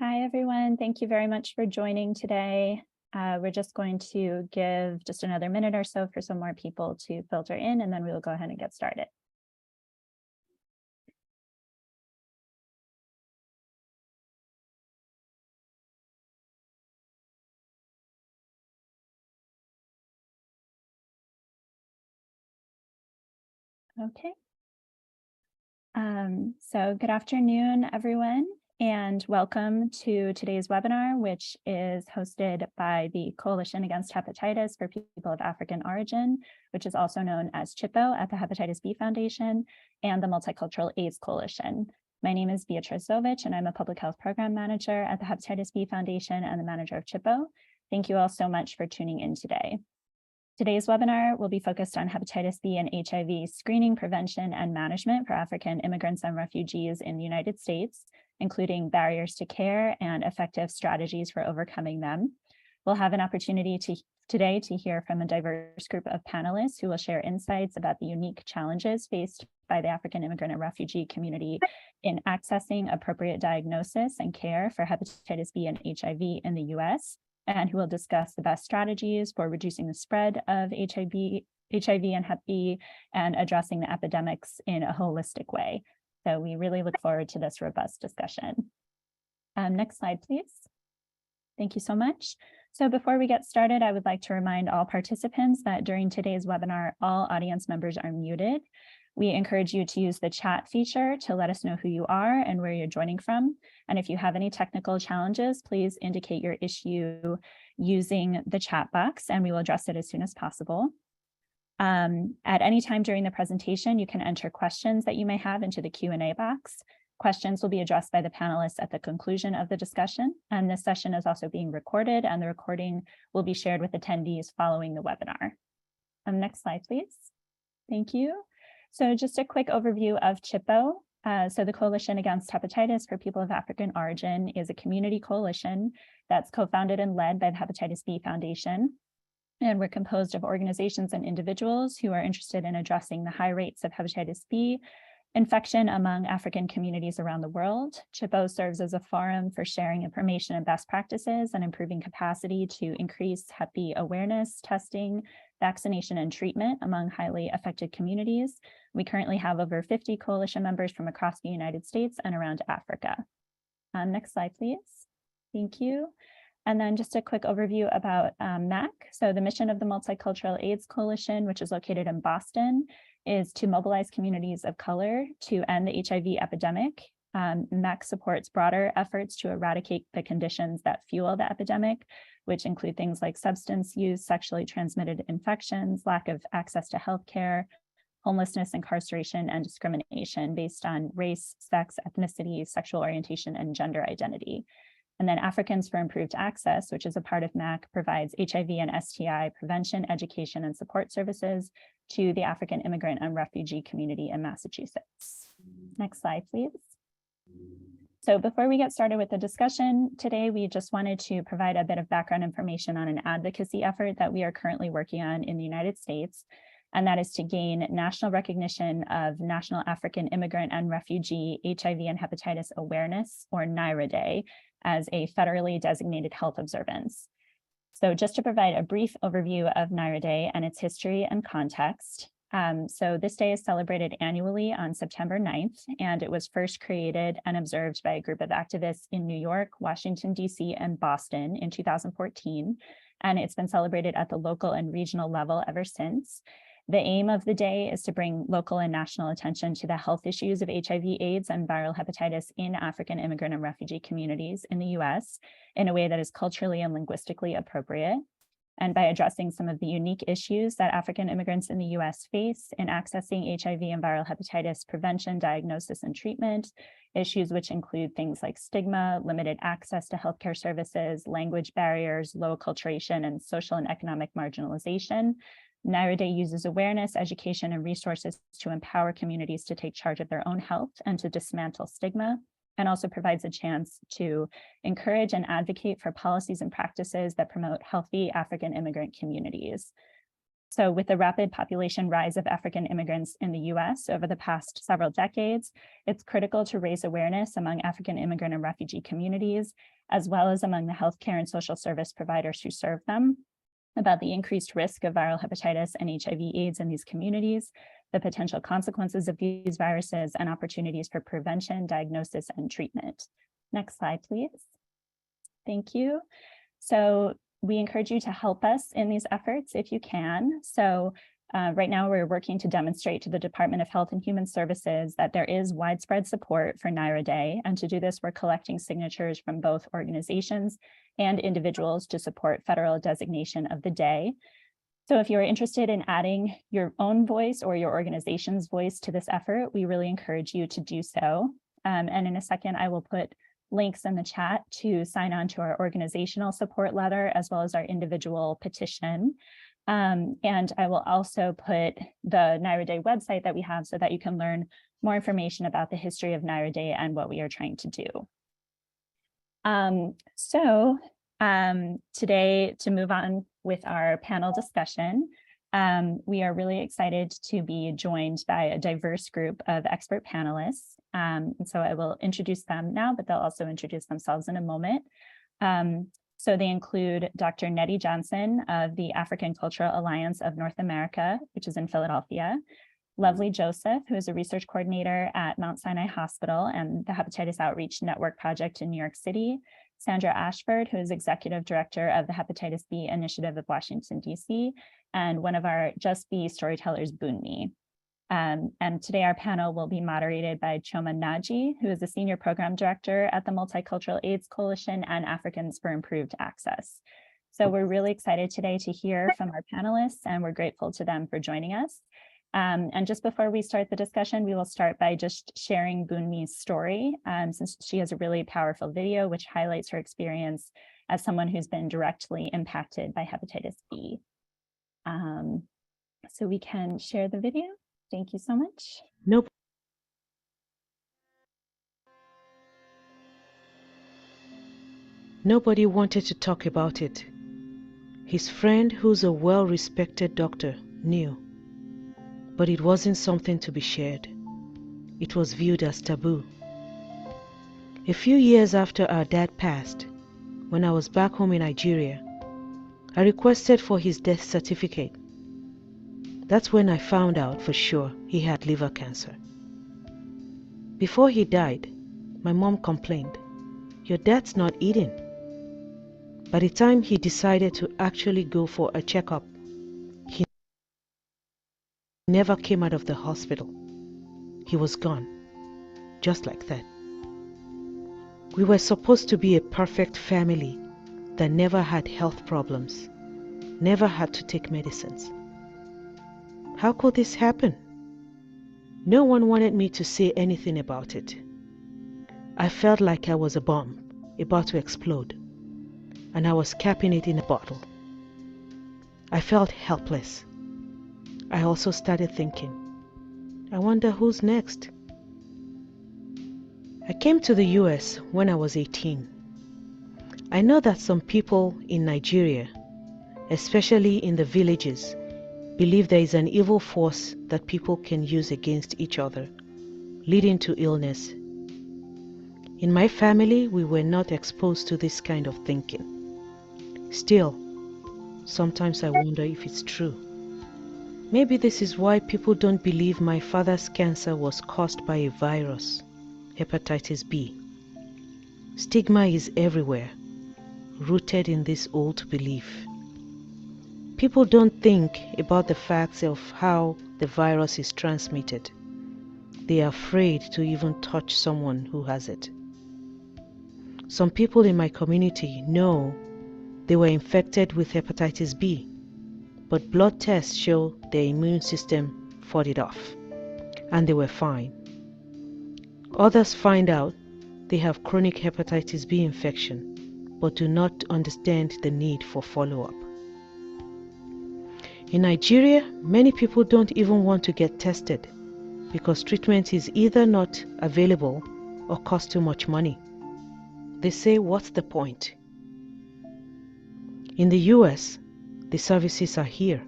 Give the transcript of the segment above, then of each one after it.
Hi, everyone. Thank you very much for joining today. We're just going to give just another minute or so for some more people to filter in, and then we will go ahead and get started. Okay. So good afternoon, everyone, and welcome to today's webinar, which is hosted by the Coalition Against Hepatitis for People of African Origin, which is also known as CHIPPO at the Hepatitis B Foundation, and the Multicultural AIDS Coalition. My name is Beatrice Zovich, and I'm a Public Health Program Manager at the Hepatitis B Foundation and the manager of CHIPPO. Thank you all so much for tuning in today. Today's webinar will be focused on hepatitis B and HIV screening, prevention, and management for African immigrants and refugees in the United States, including barriers to care and effective strategies for overcoming them. We'll have an opportunity today to hear from a diverse group of panelists who will share insights about the unique challenges faced by the African immigrant and refugee community in accessing appropriate diagnosis and care for hepatitis B and HIV in the US, and who will discuss the best strategies for reducing the spread of HIV and Hep B and addressing the epidemics in a holistic way. So we really look forward to this robust discussion. Next slide, please. Thank you so much. So before we get started, I would like to remind all participants that during today's webinar, all audience members are muted. We encourage you to use the chat feature to let us know who you are and where you're joining from. And if you have any technical challenges, please indicate your issue using the chat box, and we will address it as soon as possible. At any time during the presentation, you can enter questions that you may have into the Q&A box. Questions will be addressed by the panelists at the conclusion of the discussion, and this session is also being recorded, and the recording will be shared with attendees following the webinar. Next slide, please. Thank you. So just a quick overview of CHIPPO. So the Coalition Against Hepatitis for People of African Origin is a community coalition that's co-founded and led by the Hepatitis B Foundation. And we're composed of organizations and individuals who are interested in addressing the high rates of hepatitis B infection among African communities around the world. CHIPPO serves as a forum for sharing information and best practices and improving capacity to increase Hep B awareness, testing, vaccination, and treatment among highly affected communities. We currently have over 50 coalition members from across the United States and around Africa. Next slide, please. Thank you. And then just a quick overview about MAC. So the mission of the Multicultural AIDS Coalition, which is located in Boston, is to mobilize communities of color to end the HIV epidemic. MAC supports broader efforts to eradicate the conditions that fuel the epidemic, which include things like substance use, sexually transmitted infections, lack of access to healthcare, homelessness, incarceration, and discrimination based on race, sex, ethnicity, sexual orientation, and gender identity. And then Africans for Improved Access, which is a part of MAC, provides HIV and STI prevention, education, and support services to the African immigrant and refugee community in Massachusetts. Next slide, please. So before we get started with the discussion today, we just wanted to provide a bit of background information on an advocacy effort that we are currently working on in the United States, and that is to gain national recognition of National African Immigrant and Refugee HIV and Hepatitis Awareness, or Naira Day, as a federally designated health observance. So just to provide a brief overview of Naira Day and its history and context. So this day is celebrated annually on September 9th, and it was first created and observed by a group of activists in New York, Washington, DC, and Boston in 2014. And it's been celebrated at the local and regional level ever since. The aim of the day is to bring local and national attention to the health issues of HIV, AIDS, and viral hepatitis in African immigrant and refugee communities in the US in a way that is culturally and linguistically appropriate. And by addressing some of the unique issues that African immigrants in the US face in accessing HIV and viral hepatitis prevention, diagnosis, and treatment, issues which include things like stigma, limited access to healthcare services, language barriers, low acculturation, and social and economic marginalization. Naira Day uses awareness, education, and resources to empower communities to take charge of their own health and to dismantle stigma, and also provides a chance to encourage and advocate for policies and practices that promote healthy African immigrant communities. So with the rapid population rise of African immigrants in the US over the past several decades, it's critical to raise awareness among African immigrant and refugee communities, as well as among the healthcare and social service providers who serve them, about the increased risk of viral hepatitis and HIV/AIDS in these communities, the potential consequences of these viruses, and opportunities for prevention, diagnosis, and treatment. Next slide, please. Thank you. So we encourage you to help us in these efforts if you can. So right now we're working to demonstrate to the Department of Health and Human Services that there is widespread support for Naira Day. And to do this, we're collecting signatures from both organizations and individuals to support federal designation of the day. So if you're interested in adding your own voice or your organization's voice to this effort, we really encourage you to do so. And in a second, I will put links in the chat to sign on to our organizational support letter, as well as our individual petition. And I will also put the Naira Day website that we have so that you can learn more information about the history of Naira Day and what we are trying to do. Today, to move on with our panel discussion, we are really excited to be joined by a diverse group of expert panelists. And so I will introduce them now, but they'll also introduce themselves in a moment. So they include Dr. Nettie Johnson of the African Cultural Alliance of North America, which is in Philadelphia, Lovely Joseph, who is a research coordinator at Mount Sinai Hospital and the Hepatitis Outreach Network Project in New York City, Sandra Ashford, who is executive director of the Hepatitis B Initiative of Washington, D.C., and one of our Just B storytellers, Bunmi. And today our panel will be moderated by Choma Naji, who is the senior program director at the Multicultural AIDS Coalition and Africans for Improved Access. So we're really excited today to hear from our panelists, and we're grateful to them for joining us. And just before we start the discussion, we will start by just sharing Bunmi's story, since she has a really powerful video which highlights her experience as someone who's been directly impacted by hepatitis B. So we can share the video. Thank you so much. Nope. Nobody wanted to talk about it. His friend, who's a well-respected doctor, knew. But it wasn't something to be shared. It was viewed as taboo. A few years after our dad passed, when I was back home in Nigeria, I requested for his death certificate. That's when I found out for sure he had liver cancer. Before he died, my mom complained, "Your dad's not eating." By the time he decided to actually go for a checkup, he never came out of the hospital. He was gone, just like that. We were supposed to be a perfect family that never had health problems, never had to take medicines. How could this happen? No one wanted me to say anything about it. I felt like I was a bomb about to explode, and I was capping it in a bottle. I felt helpless. I also started thinking, I wonder who's next? I came to the US when I was 18. I know that some people in Nigeria, especially in the villages, believe there is an evil force that people can use against each other, leading to illness. In my family, we were not exposed to this kind of thinking. Still, sometimes I wonder if it's true. Maybe this is why people don't believe my father's cancer was caused by a virus, hepatitis B. Stigma is everywhere, rooted in this old belief. People don't think about the facts of how the virus is transmitted. They are afraid to even touch someone who has it. Some people in my community know they were infected with hepatitis B, but blood tests show their immune system fought it off, and they were fine. Others find out they have chronic hepatitis B infection, but do not understand the need for follow-up. In Nigeria, many people don't even want to get tested because treatment is either not available or costs too much money. They say, what's the point? In the US, the services are here.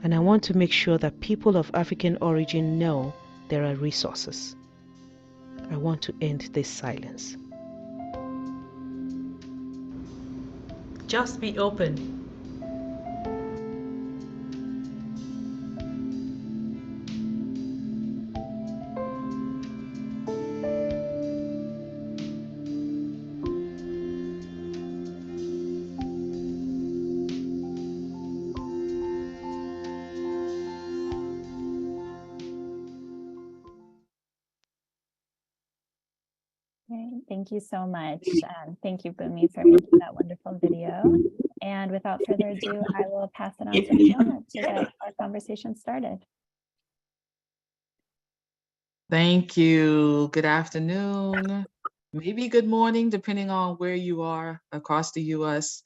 And I want to make sure that people of African origin know there are resources. I want to end this silence. Just be open. Okay, thank you so much. Thank you, Bumi, for making that wonderful video. And without further ado, I will pass it on to Fiona to get our conversation started. Thank you. Good afternoon, maybe good morning, depending on where you are across the US.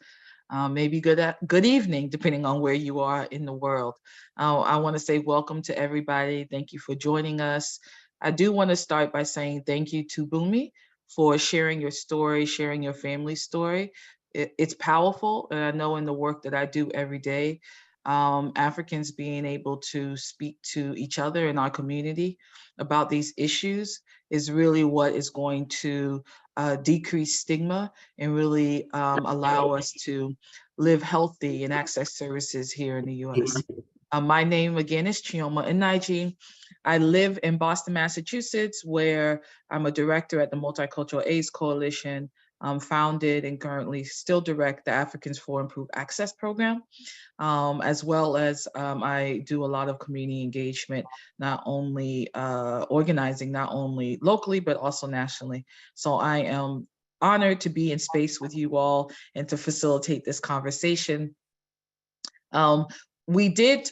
Maybe good evening, depending on where you are in the world. I want to say welcome to everybody. Thank you for joining us. I do want to start by saying thank you to Bumi for sharing your story, sharing your family story. It's powerful, and I know in the work that I do every day, Africans being able to speak to each other in our community about these issues is really what is going to decrease stigma and really allow us to live healthy and access services here in the US. My name again is Chioma Inaiji. I live in Boston, Massachusetts, where I'm a director at the Multicultural AIDS Coalition, founded and currently still direct the Africans for Improved Access program. As well as I do a lot of community engagement, not only organizing, not only locally, but also nationally. So I am honored to be in space with you all and to facilitate this conversation. We did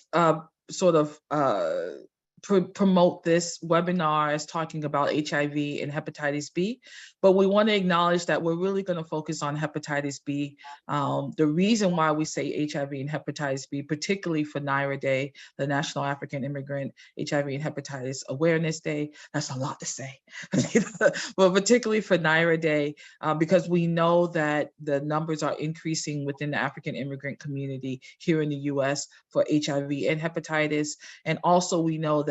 sort of promote this webinar as talking about HIV and hepatitis B, but we want to acknowledge that we're really going to focus on hepatitis B. The reason why we say HIV and hepatitis B, particularly for Naira Day, the National African Immigrant HIV and Hepatitis Awareness Day, that's a lot to say, but particularly for Naira Day, because we know that the numbers are increasing within the African immigrant community here in the US for HIV and hepatitis. And also we know that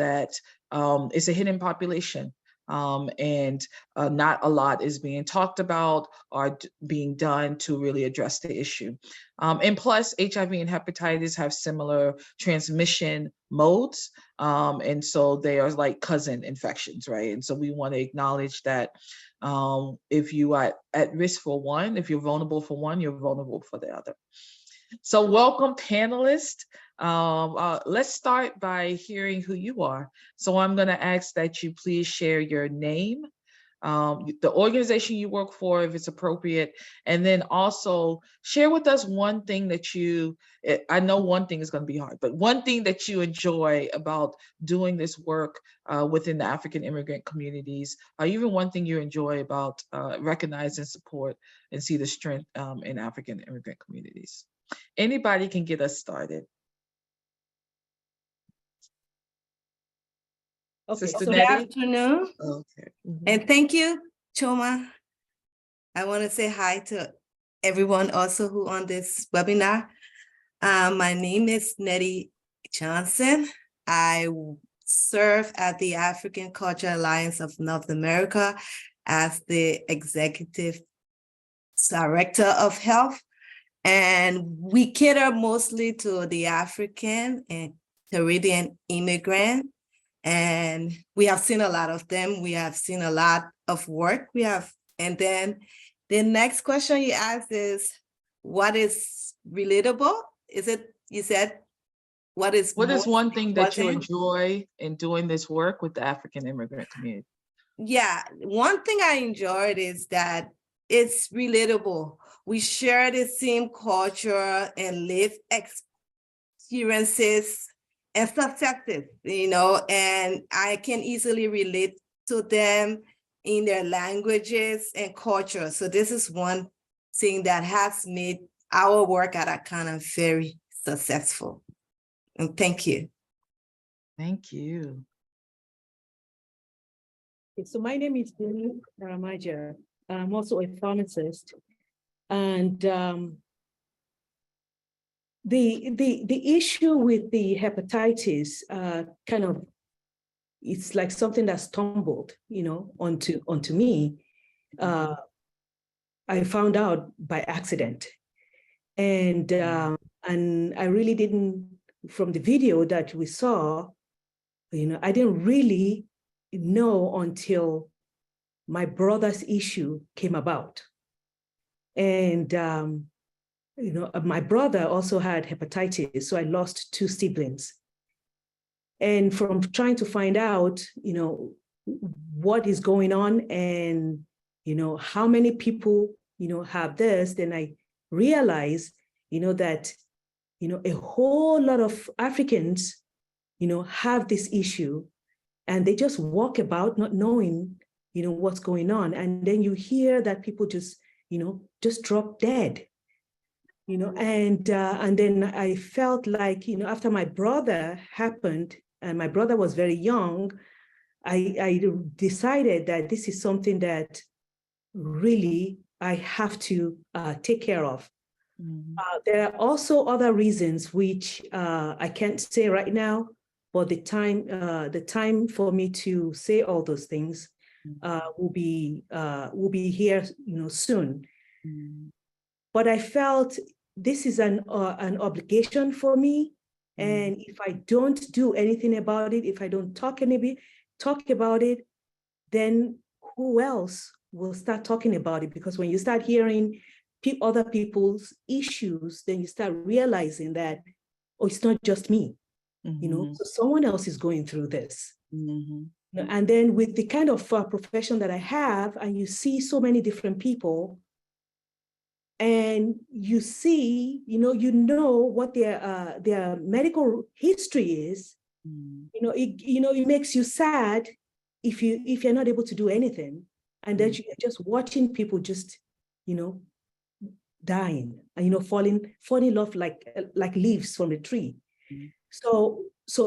it's a hidden population, and not a lot is being talked about or being done to really address the issue. And plus, HIV and hepatitis have similar transmission modes, and so they are like cousin infections, right? And so we want to acknowledge that if you are at risk for one, if you're vulnerable for one, you're vulnerable for the other. So welcome, panelists. Let's start by hearing who you are. So I'm going to ask that you please share your name, the organization you work for, if it's appropriate, and then also share with us one thing that I know one thing is going to be hard, but one thing that you enjoy about doing this work within the African immigrant communities, or even one thing you enjoy about recognize and support and see the strength in African immigrant communities. Anybody can get us started. Okay, Sister so Nettie? good afternoon. Okay. Mm-hmm. And thank you, Choma. I want to say hi to everyone also who on this webinar. My name is Nettie Johnson. I serve at the African Cultural Alliance of North America as the Executive Director of Health. And we cater mostly to the African and Caribbean immigrant. And we have seen a lot of them. We have seen a lot of work. And then the next question you asked is, what is relatable? You said, what is one thing that you enjoy in doing this work with the African immigrant community? Yeah, one thing I enjoyed is that it's relatable. We share the same culture and live experiences and successes, and I can easily relate to them in their languages and culture. So this is one thing that has made our work at Akana very successful. And thank you. Thank you. So my name is Bumi Naramaja. I'm also a pharmacist. And the issue with the hepatitis kind of, it's like something that stumbled, onto me. I found out by accident, and I really didn't, from the video that we saw, I didn't really know until my brother's issue came about. And my brother also had hepatitis, so I lost 2 siblings. And from trying to find out, what is going on and, how many people, have this, then I realized, that, a whole lot of Africans, have this issue, and they just walk about not knowing, what's going on. And then you hear that people just drop dead. And then I felt like, after my brother happened, and my brother was very young, I decided that this is something that really I have to take care of. There are also other reasons which I can't say right now, but the time for me to say all those things will be here, soon. But I felt this is an obligation for me, and if I don't do anything about it, if I don't talk about it, then who else will start talking about it? Because when you start hearing other people's issues, then you start realizing that, oh, it's not just me, so someone else is going through this. And then with the kind of profession that I have, and you see so many different people, and you see, what their medical history is, it makes you sad if you're not able to do anything, and that you're just watching people just, dying, and falling off like leaves from a tree. So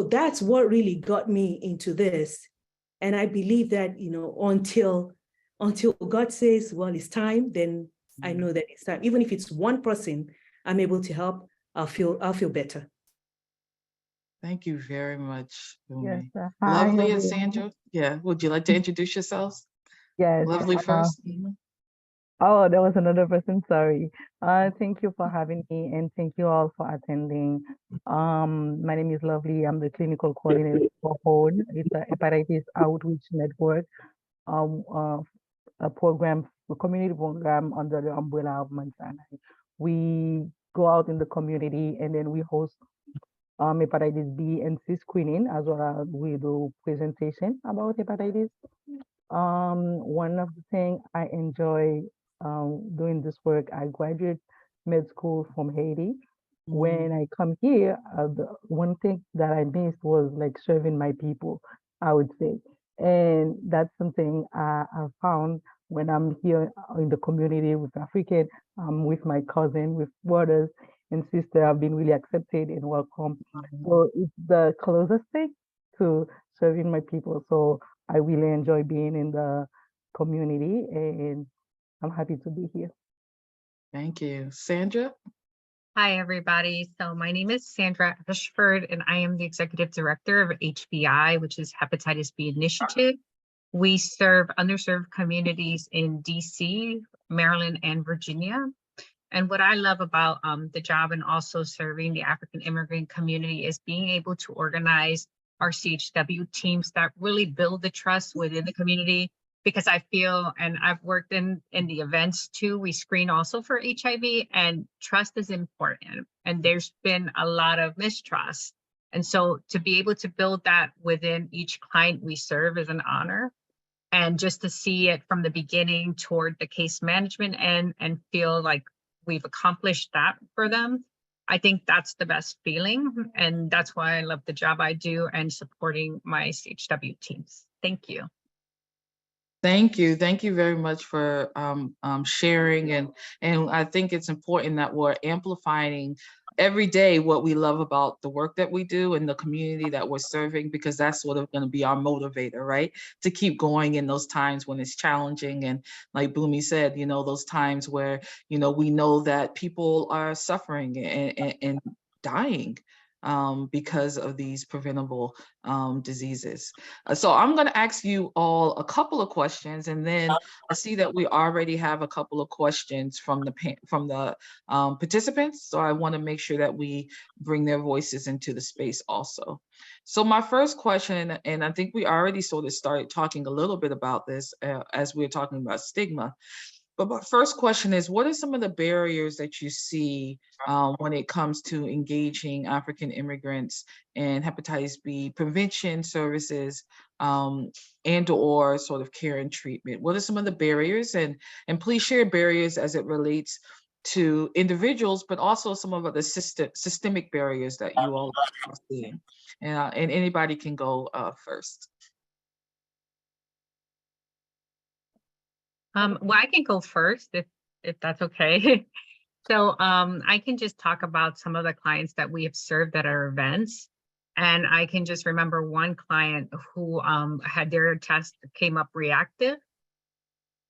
that's what really got me into this. And I believe that, until God says, well, it's time, then I know that it's time. Even if it's one person I'm able to help, I'll feel better. Thank you very much, Yes, Bumi. hi, Lovely and everyone. Sandra. Yeah, would you like to introduce yourselves? Yes. Lovely first. Oh, there was another person, sorry. Thank you for having me, and thank you all for attending. My name is Lovely. I'm the clinical coordinator for HOLD. It's a hepatitis outreach network, a community program under the umbrella of Montana. We go out in the community, and then we host hepatitis B and C screening, as well as we do presentation about hepatitis. One of the things I enjoy doing this work, I graduated med school from Haiti. When I come here, the one thing that I missed was like serving my people, I would say. And that's something I found when I'm here in the community with African, with my cousin, with brothers and sisters. I've been really accepted and welcome. So it's the closest thing to serving my people. So I really enjoy being in the community, and I'm happy to be here. Thank you. Sandra? Hi, everybody. So my name is Sandra Ashford, and I am the Executive Director of HBI, which is Hepatitis B Initiative. We serve underserved communities in DC, Maryland, and Virginia. And what I love about the job and also serving the African immigrant community is being able to organize our CHW teams that really build the trust within the community, because I feel, and I've worked in the events too, we screen also for HIV, and trust is important. And there's been a lot of mistrust. And so to be able to build that within each client we serve is an honor. And just to see it from the beginning toward the case management and feel like we've accomplished that for them, I think that's the best feeling. And that's why I love the job I do and supporting my CHW teams. Thank you. Thank you. Thank you very much for sharing. And I think it's important that we're amplifying every day what we love about the work that we do and the community that we're serving, because that's sort of going to be our motivator, right? To keep going in those times when it's challenging. And like Bumi said, those times where, we know that people are suffering and dying because of these preventable diseases. So I'm going to ask you all a couple of questions, and then I see that we already have a couple of questions from the participants. So I want to make sure that we bring their voices into the space also. So my first question, and I think we already sort of started talking a little bit about this as we were talking about stigma. But my first question is, what are some of the barriers that you see when it comes to engaging African immigrants in hepatitis B prevention services and or sort of care and treatment? What are some of the barriers? And please share barriers as it relates to individuals, but also some of the systemic barriers that you all are seeing. And anybody can go first. Well, I can go first if that's okay. So I can just talk about some of the clients that we have served at our events. And I can just remember one client who had their test came up reactive.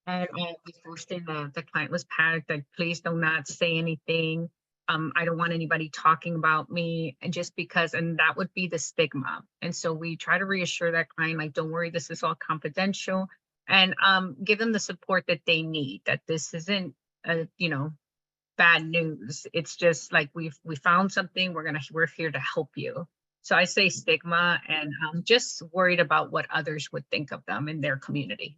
And the first thing the client was panicked, like, please do not say anything. I don't want anybody talking about me, and just because, and that would be the stigma. And so we try to reassure that client, like, don't worry, this is all confidential, and give them the support that they need, that this isn't, bad news. It's just like, we found something, we're here to help you. So I say stigma, and just worried about what others would think of them in their community.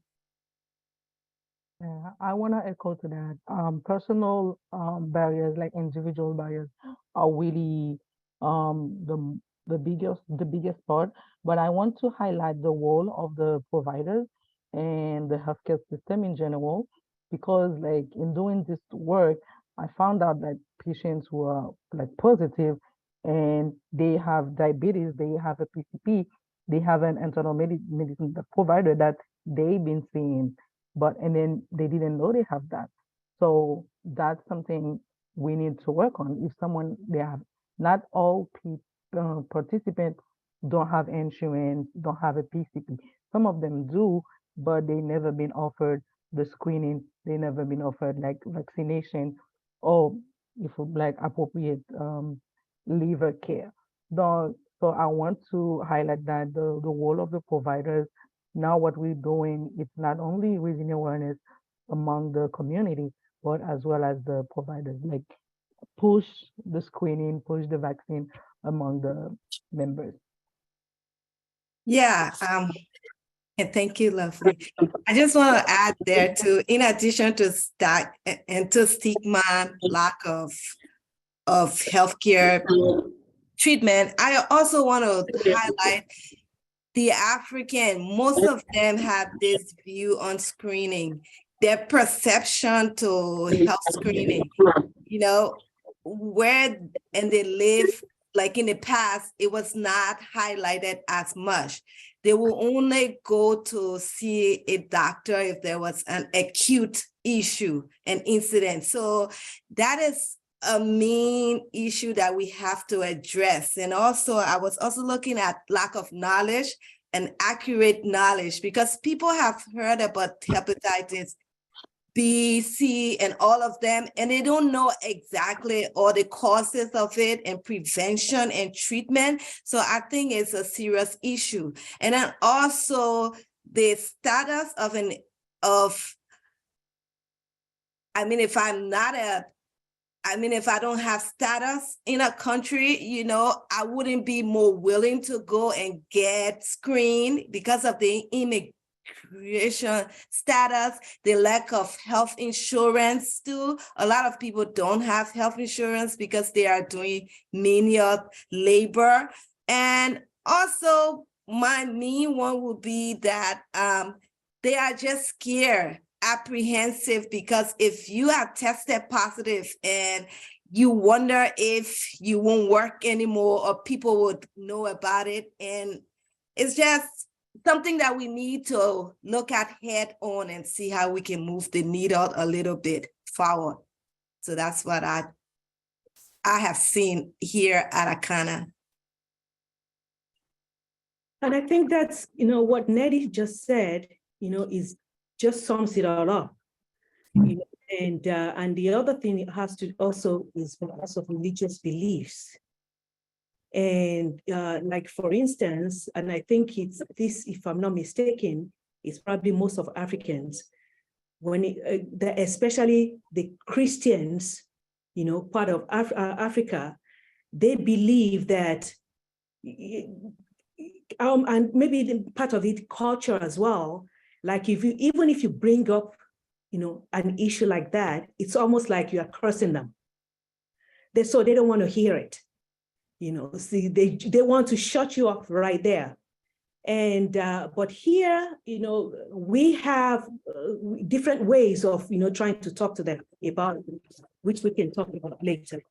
Yeah, I want to echo to that. Personal barriers, like individual barriers, are really the biggest part. But I want to highlight the role of the providers and the healthcare system in general, because like in doing this work, I found out that patients who are like positive and they have diabetes, they have a PCP, they have an internal medicine provider that they've been seeing, and then they didn't know they have that. So that's something we need to work on. If not all participants don't have insurance, don't have a PCP. Some of them do, but they never been offered the screening. They never been offered like vaccination or if like appropriate liver care. So I want to highlight that the role of the providers. Now what we're doing, it's not only raising awareness among the community, but as well as the providers, like push the screening, push the vaccine among the members. Yeah, and thank you, Lovely. I just want to add there too, in addition to stigma, lack of healthcare treatment, I also want to highlight the African. Most of them have this view on screening, their perception to health screening, where and they live, like in the past, it was not highlighted as much. They will only go to see a doctor if there was an acute issue, an incident. So that is a main issue that we have to address. And also, I was also looking at lack of knowledge and accurate knowledge, because people have heard about hepatitis B, C, and all of them, and they don't know exactly all the causes of it and prevention and treatment. So I think it's a serious issue. And then also the status if I don't have status in a country, I wouldn't be more willing to go and get screened because of the immigration status, the lack of health insurance too. A lot of people don't have health insurance because they are doing menial labor. And also my main one would be that they are just scared, apprehensive, because if you have tested positive and you wonder if you won't work anymore or people would know about it. And it's just something that we need to look at head on and see how we can move the needle a little bit forward. So that's what I have seen here at Akana. And I think that's, what Nettie just said, is just sums it all up. And the other thing it has to also is because of religious beliefs. And like, for instance, and I think it's this, if I'm not mistaken, it's probably most of Africans, especially the Christians, part of Africa, they believe that, and maybe part of it, culture as well. Like, even if you bring up, an issue like that, it's almost like you are cursing them. So they don't want to hear it. See, they want to shut you up right there. And but here, we have different ways of, trying to talk to them about, which we can talk about later.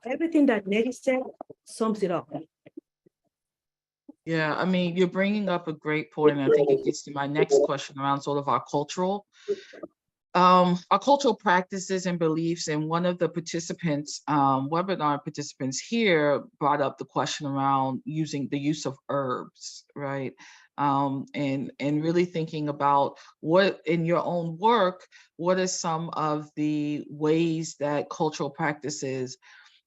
Everything that Nettie said sums it up. Yeah, I mean, you're bringing up a great point, and I think it gets to my next question around sort of our cultural practices and beliefs. And one of the participants, webinar participants here, brought up the question around the use of herbs, right? And really thinking about what, in your own work, what are some of the ways that cultural practices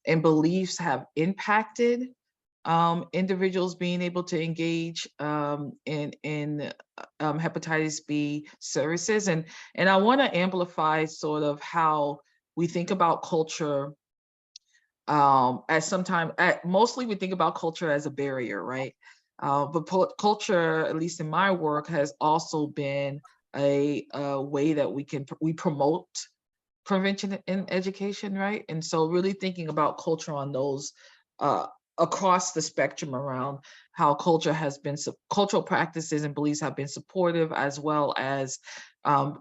and beliefs have impacted individuals being able to engage in hepatitis B services. And I want to amplify sort of how we think about culture mostly we think about culture as a barrier, right? But culture, at least in my work, has also been a way that we promote prevention and education, right? And so really thinking about culture on those across the spectrum around how cultural practices and beliefs have been supportive, as well as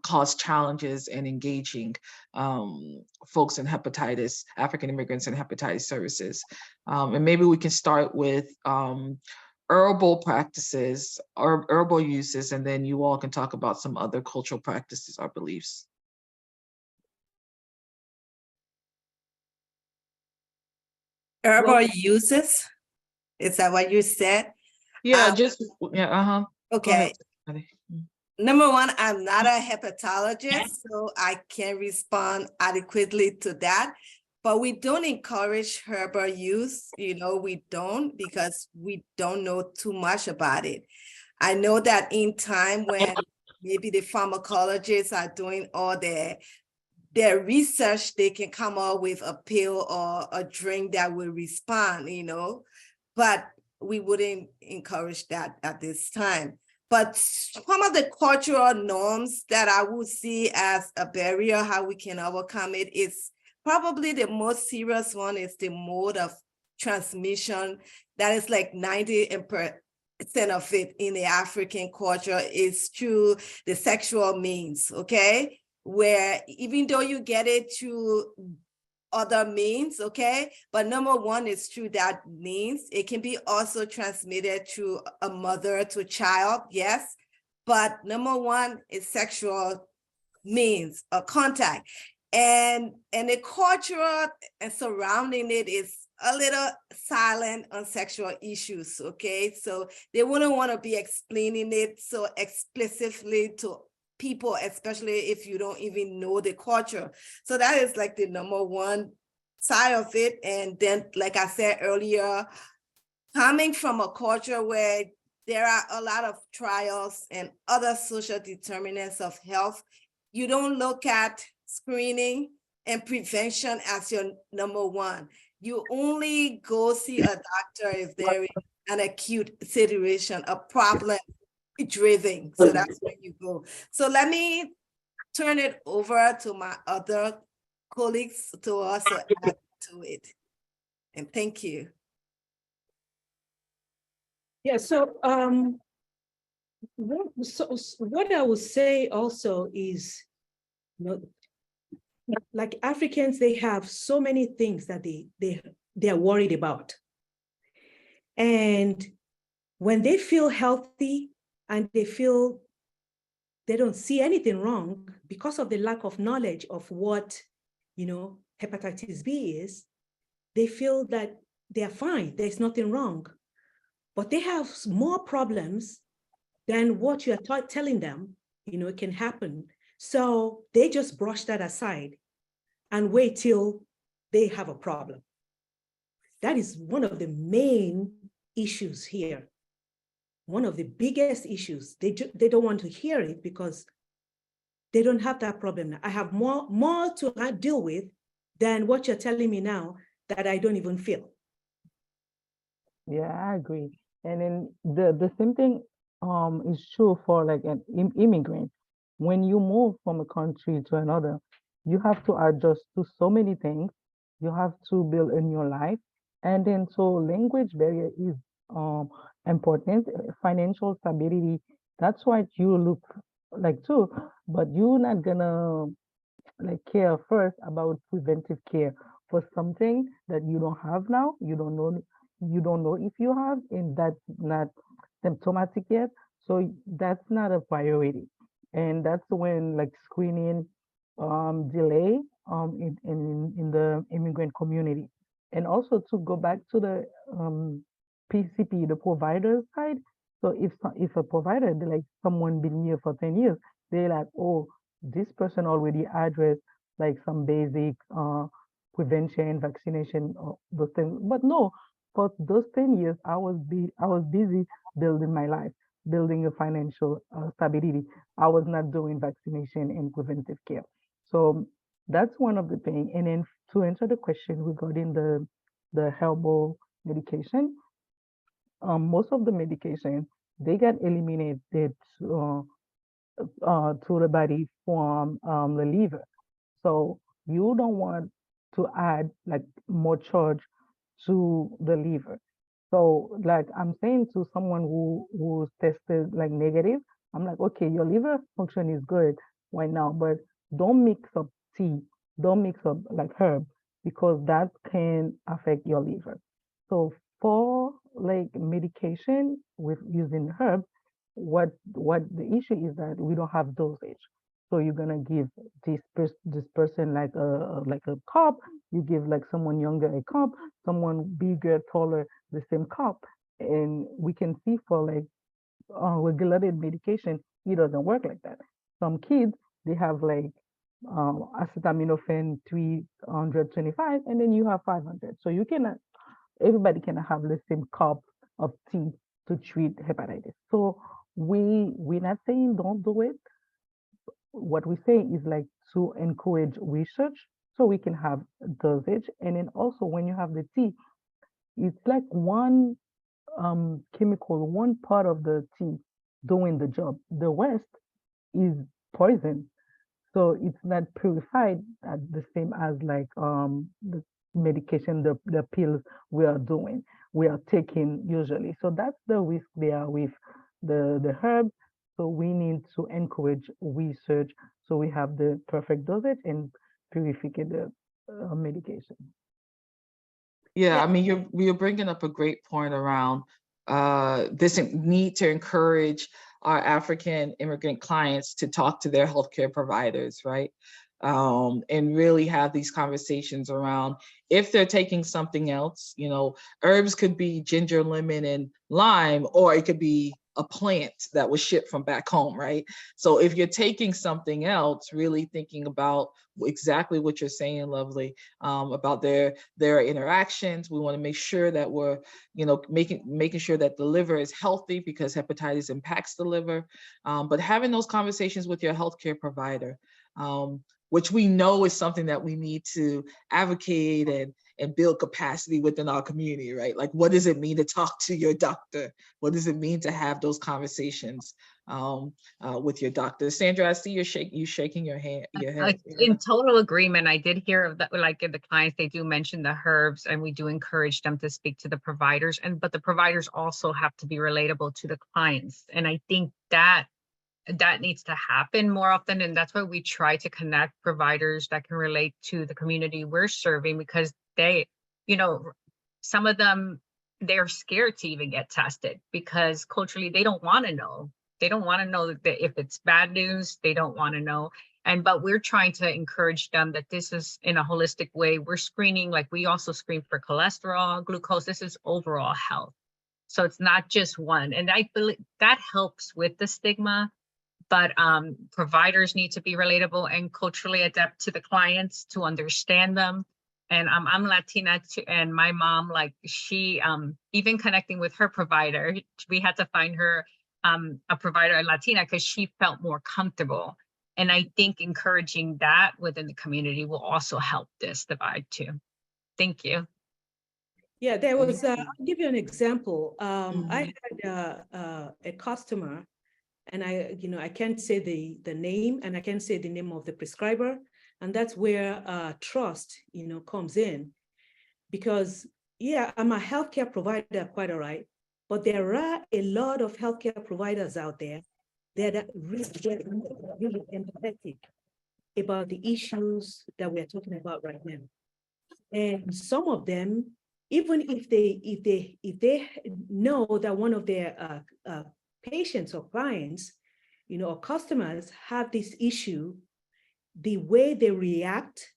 caused challenges in engaging folks in hepatitis, African immigrants and hepatitis services. And maybe we can start with herbal practices or herbal uses, and then you all can talk about some other cultural practices or beliefs. Herbal uses? Is that what you said? Yeah, Okay. Number one, I'm not a hepatologist, so I can't respond adequately to that. But we don't encourage herbal use. We don't, because we don't know too much about it. I know that in time when maybe the pharmacologists are doing all their research, they can come up with a pill or a drink that will respond, but we wouldn't encourage that at this time. But some of the cultural norms that I would see as a barrier, how we can overcome it, is probably the most serious one is the mode of transmission. That is like 90% of it in the African culture is through the sexual means, okay? Where even though you get it through other means, okay, but number one is through that means. It can be also transmitted through a mother to child, yes, but number one is sexual means of contact. And the culture and surrounding it is a little silent on sexual issues, okay? So they wouldn't want to be explaining it so explicitly to people, especially if you don't even know the culture. So that is like the number one side of it. And then, like I said earlier, coming from a culture where there are a lot of trials and other social determinants of health, you don't look at screening and prevention as your number one. You only go see a doctor if there is an acute situation, a problem driven. So that's where you go. So let me turn it over to my other colleagues to also add to it. And thank you. Yeah, so what I would say also is, like Africans, they have so many things that they are worried about. And when they feel healthy and they feel they don't see anything wrong because of the lack of knowledge of what, hepatitis B is, they feel that they're fine, there's nothing wrong. But they have more problems than what you're telling them, it can happen. So they just brush that aside and wait till they have a problem. that is one of the main issues here. One of the biggest issues. They don't want to hear it because they don't have that problem now. I have more to deal with than what you're telling me now that I don't even feel. Yeah, I agree. And then the same thing is true for like an immigrant. When you move from a country to another, you have to adjust to so many things. You have to build a new life. And then so language barrier is important. Financial stability, that's what you look like too. But you're not gonna like care first about preventive care for something that you don't have now. You don't know if you have, and that's not symptomatic yet. So that's not a priority. And that's when like screening delay in the immigrant community. And also to go back to the PCP, the provider side. So if a provider, like someone been here for 10 years, they're like, oh, this person already addressed like some basic prevention, vaccination, those things. But no, for those 10 years, I was busy building my life, building a financial stability. I was not doing vaccination and preventive care. So that's one of the things. And then to answer the question regarding the herbal medication, most of the medication, they get eliminated to the body from the liver. So you don't want to add like more charge to the liver. So like I'm saying to someone who's tested like negative, I'm like, okay, your liver function is good right now, but don't mix up tea, don't mix up like herb, because that can affect your liver. So for like medication with using herbs, what the issue is that we don't have dosage. So you're gonna give this person like a cup, you give like someone younger a cup, someone bigger, taller, the same cup. And we can see for like regulated medication, it doesn't work like that. Some kids, they have like acetaminophen 325, and then you have 500. So you cannot, everybody cannot have the same cup of tea to treat hepatitis. So we're not saying don't do it. What we say is like to encourage research so we can have dosage. And then also when you have the tea, it's like one chemical, one part of the tea doing the job. The rest is poison. So it's not purified at the same as like the medication, the pills we are doing, we are taking usually. So that's the risk there with the herbs. So we need to encourage research so we have the perfect dosage and purify the medication. Yeah, I mean, you're bringing up a great point around this need to encourage our African immigrant clients to talk to their healthcare providers, right? And really have these conversations around if they're taking something else, you know, herbs could be ginger, lemon, and lime, or it could be a plant that was shipped from back home, right? So if you're taking something else, really thinking about exactly what you're saying, Lovely, about their interactions. We want to make sure that we're, you know, making sure that the liver is healthy because hepatitis impacts the liver. But having those conversations with your healthcare provider, which we know is something that we need to advocate and build capacity within our community, right? Like, what does it mean to talk to your doctor? What does it mean to have those conversations with your doctor? Sandra, I see you shaking your head. In total agreement. I did hear of that, like in the clients, they do mention the herbs, and we do encourage them to speak to the providers. But the providers also have to be relatable to the clients. And I think that needs to happen more often. And that's why we try to connect providers that can relate to the community we're serving, because they, you know, some of them, they're scared to even get tested because culturally they don't want to know. They don't want to know that if it's bad news, they don't want to know. But we're trying to encourage them that this is in a holistic way. We're screening, like we also screen for cholesterol, glucose. This is overall health. So it's not just one. And I believe that helps with the stigma. But providers need to be relatable and culturally adept to the clients to understand them. And I'm Latina too, and my mom, like she, even connecting with her provider, we had to find her a provider, a Latina, because she felt more comfortable. And I think encouraging that within the community will also help this divide too. Thank you. Yeah, there was, I'll give you an example. I Mhm. had a customer, and I can't say the name, and I can't say the name of the prescriber. And that's where trust, comes in. Because, yeah, I'm a healthcare provider, quite all right, but there are a lot of healthcare providers out there that are really empathetic about the issues that we're talking about right now. And some of them, even if they know that one of their patients or clients, or customers have this issue, the way they react,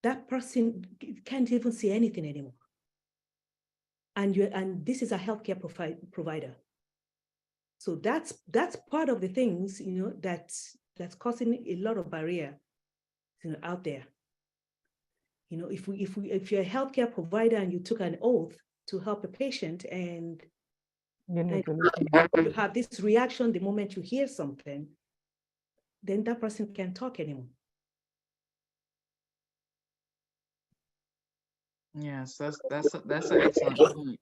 that person can't even see anything anymore. And this is a healthcare provider. So that's part of the things, that's causing a lot of barrier, out there. If you're a healthcare provider and you took an oath to help a patient, and you have this reaction the moment you hear something, then that person can't talk anymore. Yes, that's an excellent point.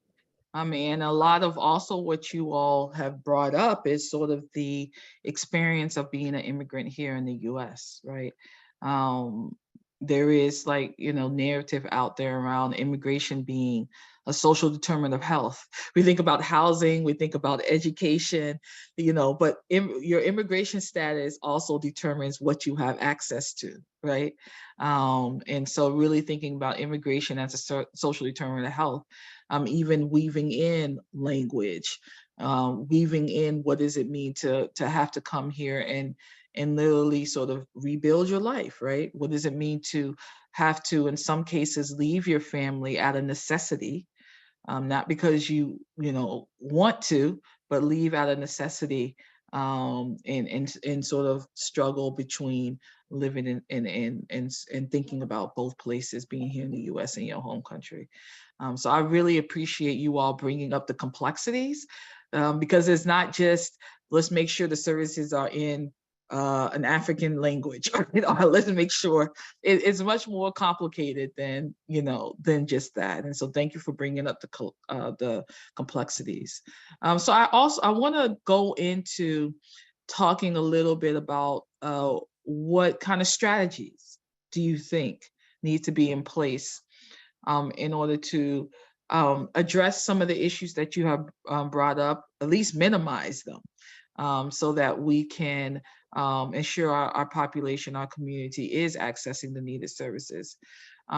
I mean, and a lot of also what you all have brought up is sort of the experience of being an immigrant here in the US, right? There is narrative out there around immigration being a social determinant of health. We think about housing, we think about education, but your immigration status also determines what you have access to, right? And so really thinking about immigration as a social determinant of health, even weaving in language, weaving in what does it mean to have to come here and literally sort of rebuild your life, right? What does it mean to have to, in some cases, leave your family out of necessity, not because you want to, but leave out of necessity, and sort of struggle between living and thinking about both places, being here in the U.S. and your home country. So I really appreciate you all bringing up the complexities, because it's not just let's make sure the services are in an African language, or let's make sure it's much more complicated than just that. And so thank you for bringing up the complexities. So I want to go into talking a little bit about what kind of strategies do you think need to be in place in order to address some of the issues that you have brought up, at least minimize them, so that we can ensure our population, our community is accessing the needed services.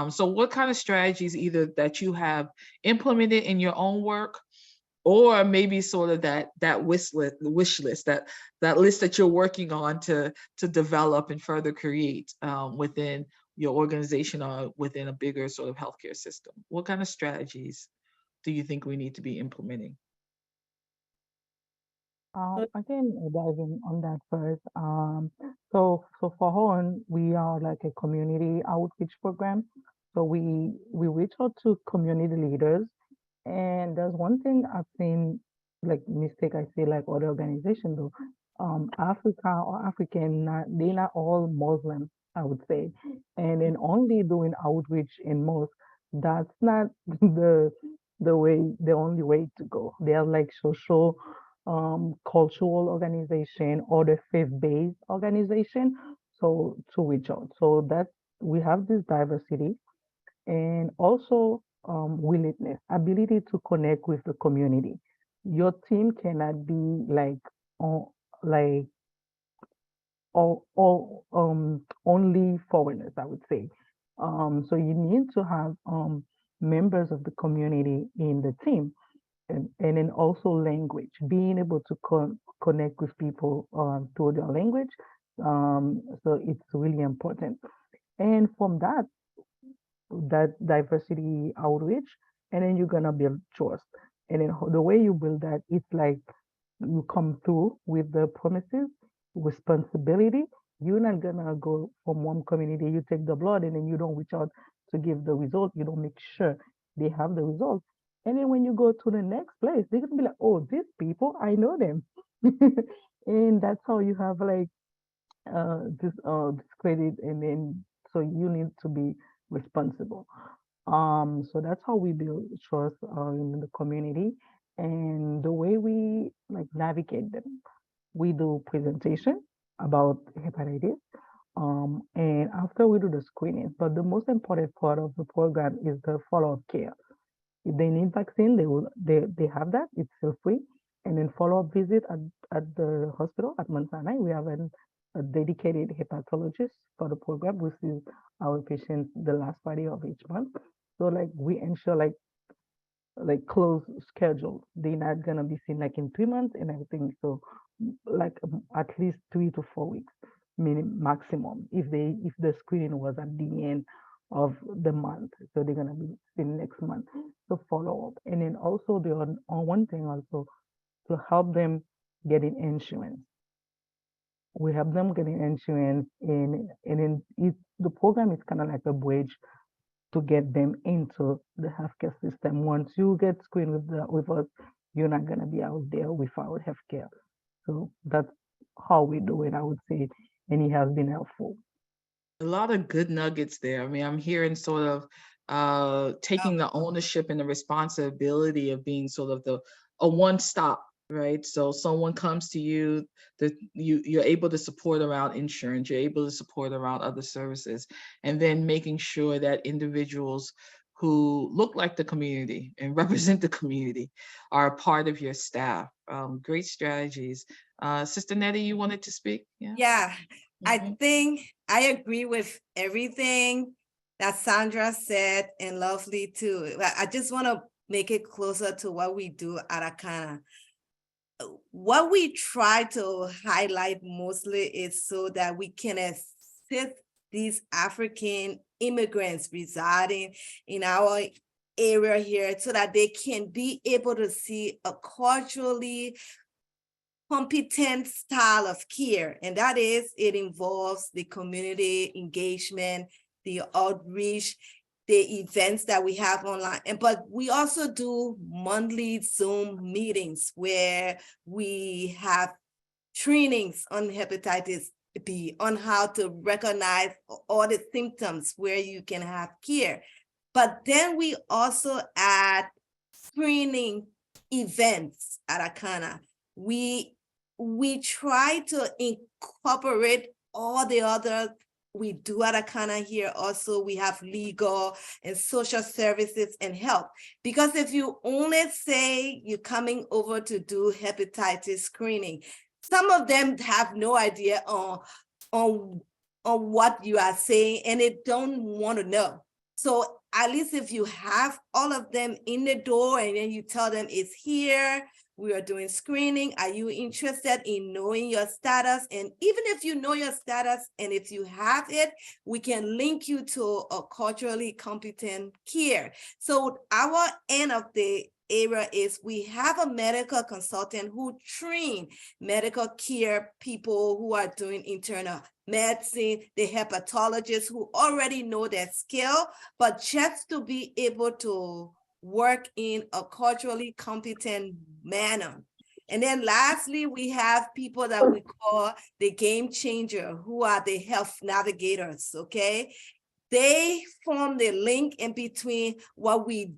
So what kind of strategies either that you have implemented in your own work, or maybe sort of that wish list, that list that you're working on to develop and further create within your organization or within a bigger sort of healthcare system? What kind of strategies do you think we need to be implementing? I can dive in on that first. So for HORN, we are like a community outreach program. So we reach out to community leaders, and there's one thing I've seen, like mistake I see like other organizations do. Africa or African, they're not all Muslim, I would say, and then only doing outreach in mosque. That's not the only way to go. They are like social cultural organization or the faith-based organization. So to reach out. So that we have this diversity, and also willingness, ability to connect with the community. Your team cannot be like only foreigners, I would say. So you need to have members of the community in the team, and then also language, being able to connect with people through their language. So it's really important. And from that diversity outreach, and then you're gonna build trust. And then the way you build that, it's like you come through with the promises, responsibility. You're not gonna go from one community, you take the blood, and then you don't reach out to give the result, you don't make sure they have the results. And then when you go to the next place, they're gonna be like, oh, these people, I know them. And that's how you have like discredit, and then so you need to be responsible. So that's how we build trust in the community, and the way we like navigate them. We do presentation about hepatitis, and after we do the screening. But the most important part of the program is the follow-up care. If they need vaccine, they have that. It's still free. And then follow-up visit at the hospital at Mount Sinai. We have a dedicated hepatologist for the program. We see our patients the last Friday of each month. So like we ensure like close schedule. They're not gonna be seen like in 3 months and everything. So like at least 3 to 4 weeks, meaning maximum. If the screening was at the end of the month, so they're gonna be seen next month. So follow up, and then also the on one thing also to help them getting insurance. We help them getting insurance, and then the program is kind of like a bridge to get them into the healthcare system. Once you get screened with us, you're not gonna be out there without healthcare. So that's how we do it, I would say, and it has been helpful. A lot of good nuggets there. I mean, I'm hearing sort of taking the ownership and the responsibility of being sort of a one-stop, right? So someone comes to you, that you're able to support around insurance, you're able to support around other services, and then making sure that individuals who look like the community and represent the community are a part of your staff. Great strategies. Sister Nettie, you wanted to speak? Yeah, I think I agree with everything that Sandra said, and Lovely too. I just want to make it closer to what we do at Akana. What we try to highlight mostly is so that we can assist these African immigrants residing in our area here, so that they can be able to see a culturally competent style of care. And that is, it involves the community engagement, the outreach, the events that we have online. But we also do monthly Zoom meetings where we have trainings on hepatitis B, on how to recognize all the symptoms where you can have care. But then we also add screening events at Akana. We try to incorporate all the other we do at Akana here. Also, we have legal and social services and health. Because if you only say you're coming over to do hepatitis screening, some of them have no idea on what you are saying, and they don't want to know. So at least if you have all of them in the door, and then you tell them it's here, we are doing screening. Are you interested in knowing your status? And even if you know your status, and if you have it, we can link you to a culturally competent care. So our end of the area is we have a medical consultant who train medical care people who are doing internal medicine, the hepatologists who already know their skill, but just to be able to work in a culturally competent manner. And then lastly, we have people that we call the game changer, who are the health navigators, okay? They form the link in between what we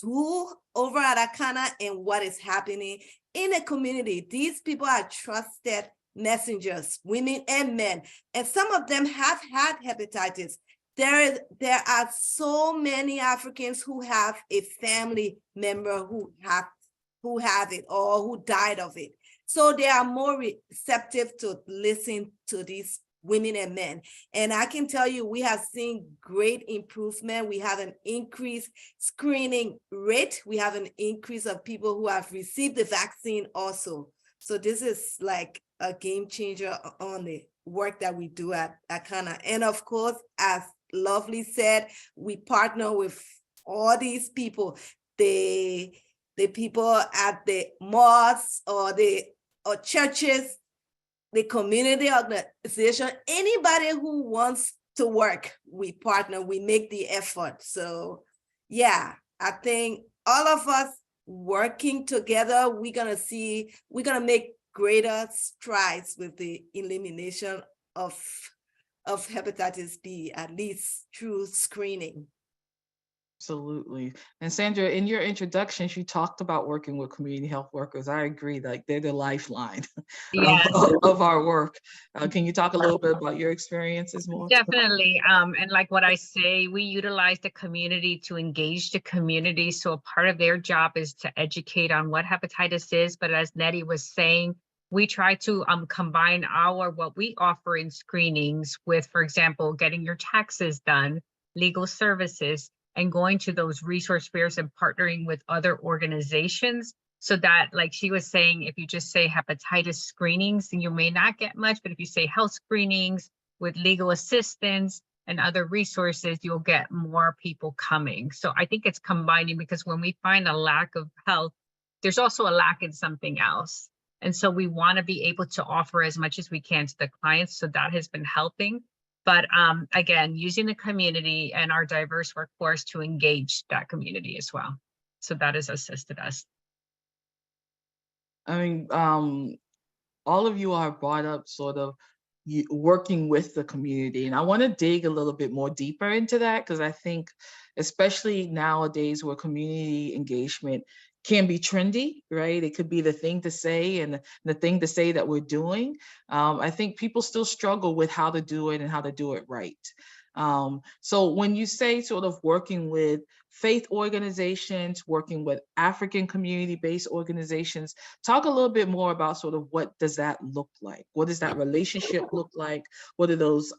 do over at Akana and what is happening in the community. These people are trusted messengers, women and men, and some of them have had hepatitis. There are so many Africans who have a family member who have it or who died of it. So they are more receptive to listen to these women and men. And I can tell you, we have seen great improvement. We have an increased screening rate. We have an increase of people who have received the vaccine also. So this is like a game changer on the work that we do at Akana. And of course, as Lovely said, we partner with all these people, the people at the mosques or churches, the community organization, anybody who wants to work. We partner, we make the effort. So yeah, I think all of us working together, we're gonna make greater strides with the elimination of hepatitis B, at least through screening. Absolutely. And Sandra, in your introductions, you talked about working with community health workers. I agree, like they're the lifeline Yes. of our work. Can you talk a little bit about your experiences more? Definitely. And like what I say, we utilize the community to engage the community. So a part of their job is to educate on what hepatitis is. But as Nettie was saying, we try to combine what we offer in screenings with, for example, getting your taxes done, legal services, and going to those resource fairs and partnering with other organizations. So that, like she was saying, if you just say hepatitis screenings, then you may not get much, but if you say health screenings with legal assistance and other resources, you'll get more people coming. So I think it's combining, because when we find a lack of health, there's also a lack in something else. And so we want to be able to offer as much as we can to the clients. So that has been helping. But again, using the community and our diverse workforce to engage that community as well. So that has assisted us. I mean, all of you are brought up sort of working with the community. And I want to dig a little bit more deeper into that, because I think, especially nowadays where community engagement can be trendy, right? It could be the thing to say and the thing to say that we're doing. I think people still struggle with how to do it and how to do it right. So when you say sort of working with faith organizations, working with African community-based organizations, talk a little bit more about sort of what does that look like? What does that relationship look like? What are those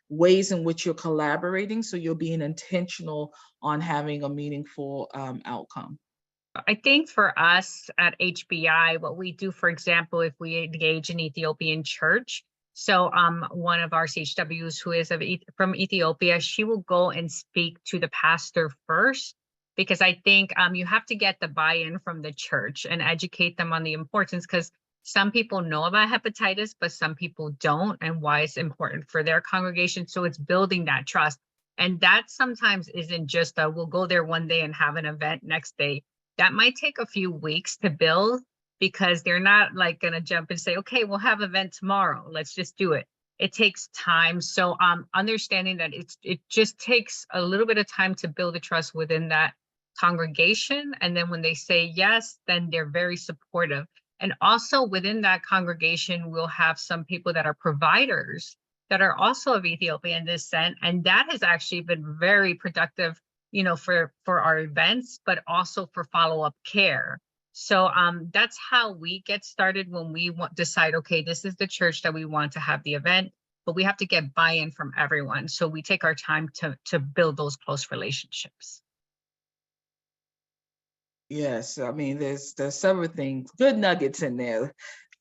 ways in which you're collaborating so you're being intentional on having a meaningful outcome? I think for us at HBI, what we do, for example, if we engage an Ethiopian church, so one of our CHWs who is from Ethiopia, she will go and speak to the pastor first, because I think you have to get the buy-in from the church and educate them on the importance, because some people know about hepatitis, but some people don't, and why it's important for their congregation. So it's building that trust. And that sometimes isn't just we'll go there one day and have an event next day. That might take a few weeks to build, because they're not like going to jump and say, okay, we'll have an event tomorrow, let's just do it. It takes time. So understanding that it just takes a little bit of time to build the trust within that congregation. And then when they say yes, then they're very supportive. And also within that congregation, we'll have some people that are providers that are also of Ethiopian descent. And that has actually been very productive, you know, for our events, but also for follow-up care. So that's how we get started when we decide, okay, this is the church that we want to have the event, but we have to get buy-in from everyone. So we take our time to build those close relationships. Yes, I mean, there's several things, good nuggets in there.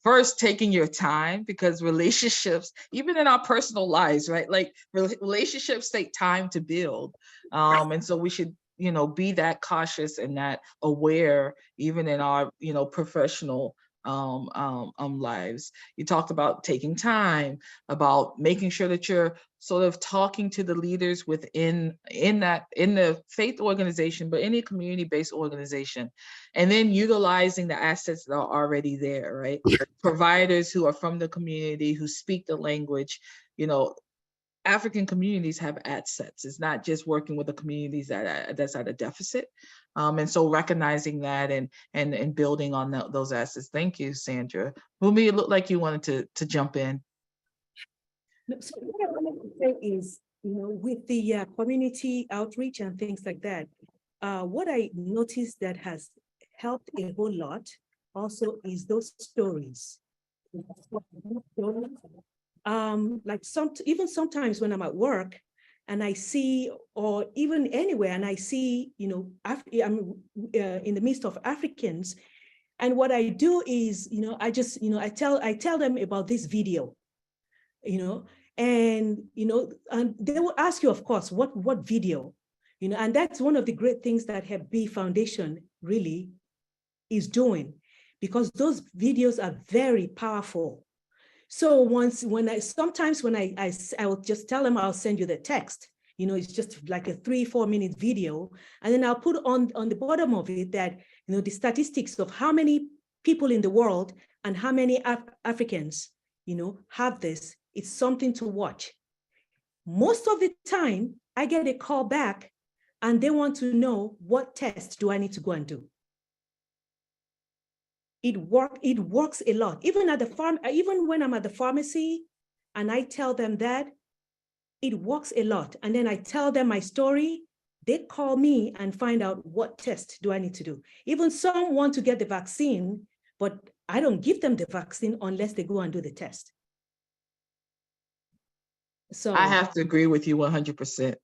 First, taking your time, because relationships, even in our personal lives, right? Like relationships take time to build. And so we should, you know, be that cautious and that aware, even in our, you know, professional lives. You talked about taking time, about making sure that you're sort of talking to the leaders within the faith organization, but any community-based organization, and then utilizing the assets that are already there, right? Providers who are from the community, who speak the language. You know, African communities have assets. It's not just working with the communities that's at a deficit. And so recognizing that and building on those assets. Thank you, Sandra. Bumi, it looked like you wanted to jump in. So what I wanted to say is, you know, with the community outreach and things like that, what I noticed that has helped a whole lot also is those stories. Like even sometimes when I'm at work and I see, or even anywhere, and I see, you know, I'm in the midst of Africans, and what I do is, you know, I just, you know, I tell them about this video, you know, and, you know, and they will ask you, of course, what video, you know, and that's one of the great things that Hep B Foundation really is doing, because those videos are very powerful. So sometimes when I will just tell them I'll send you the text. It's just like a 3-4 minute video. And then I'll put on the bottom of it that, the statistics of how many people in the world and how many Africans, have this. It's something to watch. Most of the time, I get a call back and they want to know, what test do I need to go and do? It works a lot. Even when I'm at the pharmacy and I tell them that, it works a lot. And then I tell them my story, they call me and find out, what test do I need to do? Even some want to get the vaccine, but I don't give them the vaccine unless they go and do the test. So I have to agree with you 100%.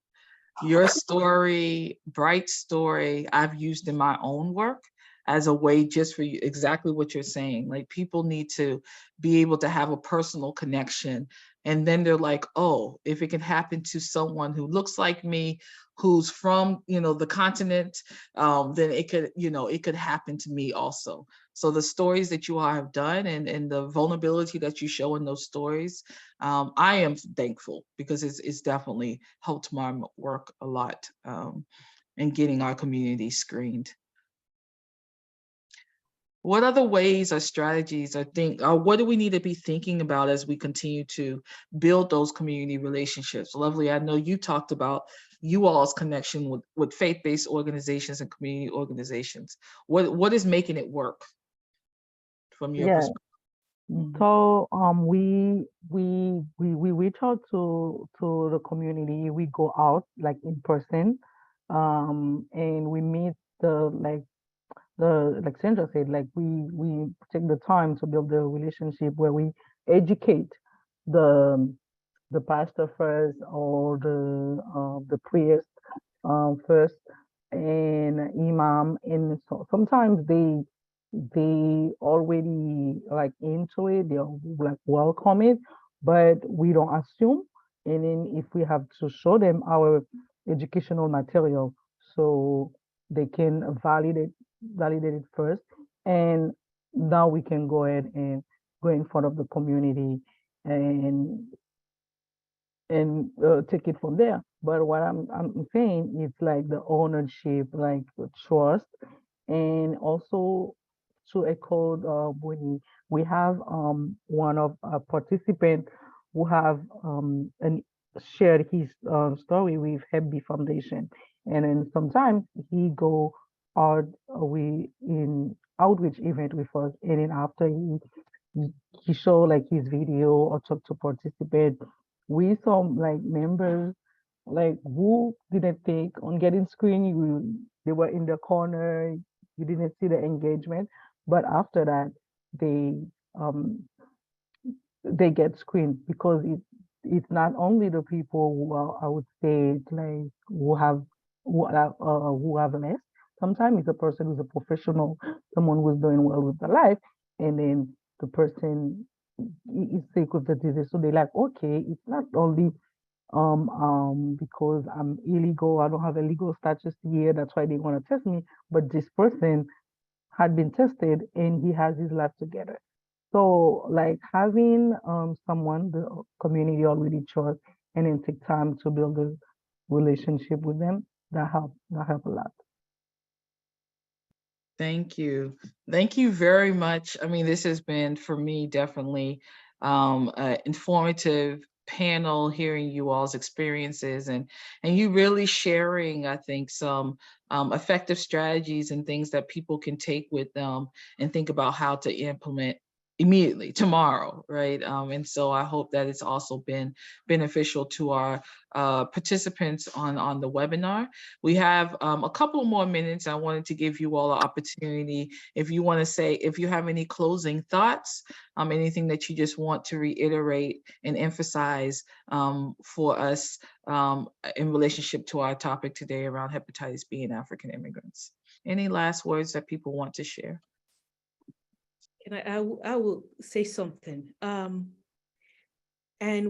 Your story, bright story, I've used in my own work as a way just for you, exactly what you're saying. Like, people need to be able to have a personal connection. And then they're like, oh, if it can happen to someone who looks like me, who's from, the continent, then it could happen to me also. So the stories that you all have done and the vulnerability that you show in those stories, I am thankful, because it's definitely helped my work a lot in getting our community screened. What other ways or strategies what do we need to be thinking about as we continue to build those community relationships? Lovely, I know you talked about you all's connection with faith-based organizations and community organizations. What is making it work from your Yeah. perspective? So we reach out to the community. We go out like in person, and we meet like Sandra said, like we take the time to build the relationship where we educate the pastor first, or the priest first, and imam, and so sometimes they already like into it, they like welcome it, but we don't assume. And then if we have to show them our educational material, so they can validate it first, and now we can go ahead and go in front of the community and take it from there. But what I'm saying is like the ownership, like the trust, and also to echo when we have one of our participants who have shared his story with Hep B Foundation, and then sometimes he go out we in outreach event with us, and then after he show like his video or talk to participate, we saw like members like who didn't think on getting screened. They were in the corner, you didn't see the engagement, but after that um they get screened, because it's not only the people who are, I would say, like who have less. Sometimes it's a person who's a professional, someone who's doing well with their life, and then the person is sick with the disease. So they're like, okay, it's not only because I'm illegal, I don't have a legal status here, that's why they want to test me, but this person had been tested and he has his life together. So like having someone the community already chose, and then take time to build a relationship with them, that help a lot. Thank you. Thank you very much. I mean, this has been, for me, definitely informative panel, hearing you all's experiences and you really sharing, I think, some effective strategies and things that people can take with them and think about how to implement immediately tomorrow, right? And so I hope that it's also been beneficial to our participants on the webinar. We have a couple more minutes. I wanted to give you all an opportunity. If you want to say, if you have any closing thoughts, anything that you just want to reiterate and emphasize for us in relationship to our topic today around hepatitis B and African immigrants. Any last words that people want to share? And I will say something. And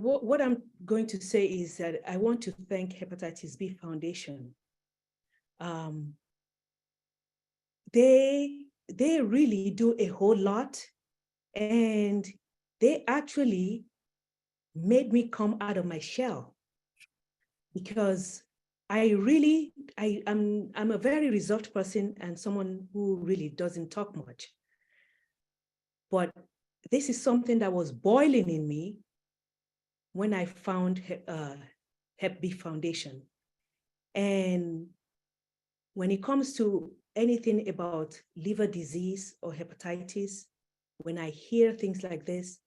what I'm going to say is that I want to thank Hepatitis B Foundation. They really do a whole lot, and they actually made me come out of my shell, because I'm a very reserved person and someone who really doesn't talk much. But this is something that was boiling in me when I found Hep B Foundation. And when it comes to anything about liver disease or hepatitis, when I hear things like this,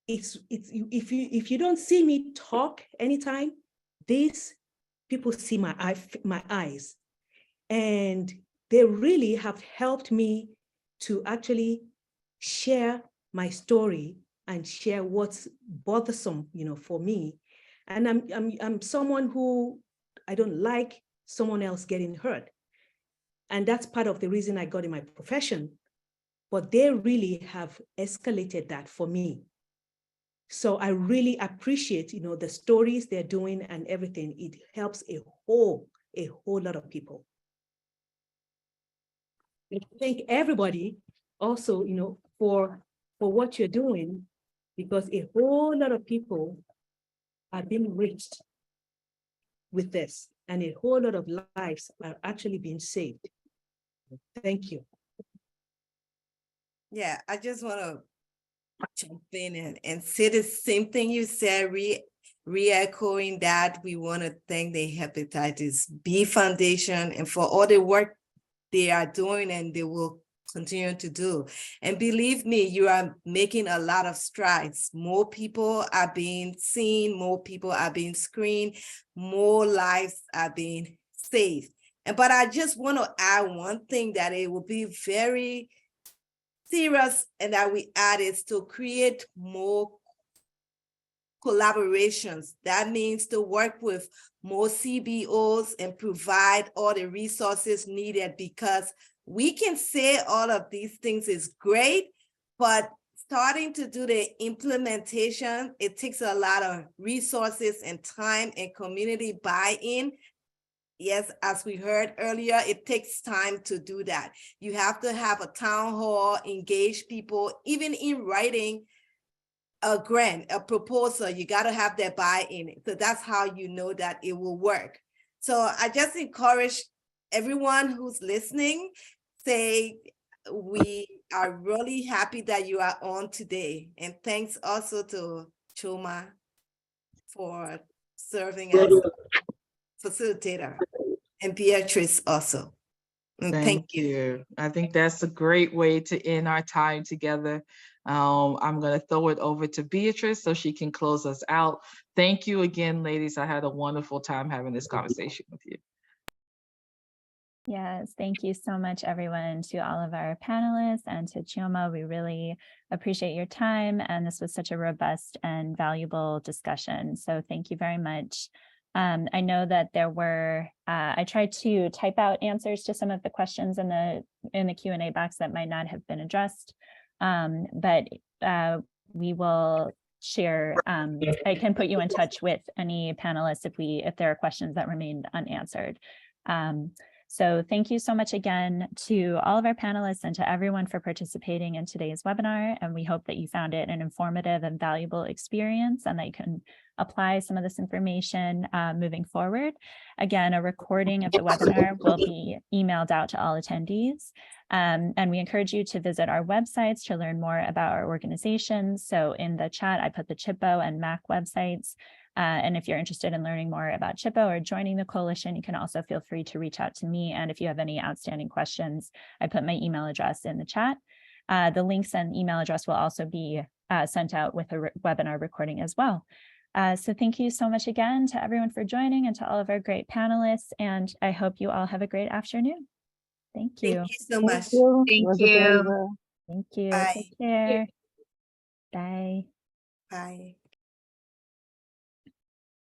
it's if you don't see me talk anytime, these people see my eyes, and they really have helped me to actually share my story and share what's bothersome, for me. And I'm someone who, I don't like someone else getting hurt. And that's part of the reason I got in my profession. But they really have escalated that for me. So I really appreciate, the stories they're doing and everything. It helps a whole lot of people. I thank everybody also, for what you're doing, because a whole lot of people are being reached with this, and a whole lot of lives are actually being saved. Thank you. Yeah, I just want to jump in and say the same thing you said, re-echoing that. We want to thank the Hepatitis B Foundation and for all the work they are doing and they will continue to do. And believe me, you are making a lot of strides. More people are being seen, more people are being screened, more lives are being saved. But I just want to add one thing that it will be very serious, and that we add is to create more collaborations. That means to work with more CBOs and provide all the resources needed, because we can say all of these things is great, but starting to do the implementation, it takes a lot of resources and time and community buy-in. Yes, as we heard earlier, it takes time to do that. You have to have a town hall, engage people, even in writing a grant, a proposal, you got to have that buy-in. So that's how you know that it will work. So I just encourage everyone who's listening, say, we are really happy that you are on today. And thanks also to Choma for serving as facilitator, and Beatrice also. And thank you. I think that's a great way to end our time together. I'm going to throw it over to Beatrice so she can close us out. Thank you again, ladies. I had a wonderful time having this conversation with you. Yes, thank you so much, everyone, to all of our panelists and to Chioma. We really appreciate your time, and this was such a robust and valuable discussion. So thank you very much. I know that there were, I tried to type out answers to some of the questions in the Q&A box that might not have been addressed, but we will share, I can put you in touch with any panelists if there are questions that remained unanswered. So thank you so much again to all of our panelists and to everyone for participating in today's webinar. And we hope that you found it an informative and valuable experience and that you can apply some of this information moving forward. Again, a recording of the webinar will be emailed out to all attendees. And we encourage you to visit our websites to learn more about our organizations. So in the chat, I put the CHIPO and MAC websites. And if you're interested in learning more about CHIPO or joining the coalition, you can also feel free to reach out to me. And if you have any outstanding questions, I put my email address in the chat. The links and email address will also be sent out with a webinar recording as well. So thank you so much again to everyone for joining and to all of our great panelists. And I hope you all have a great afternoon. Thank you. Thank you so much. Thank you. Thank you. Bye. Take care. Bye. Bye.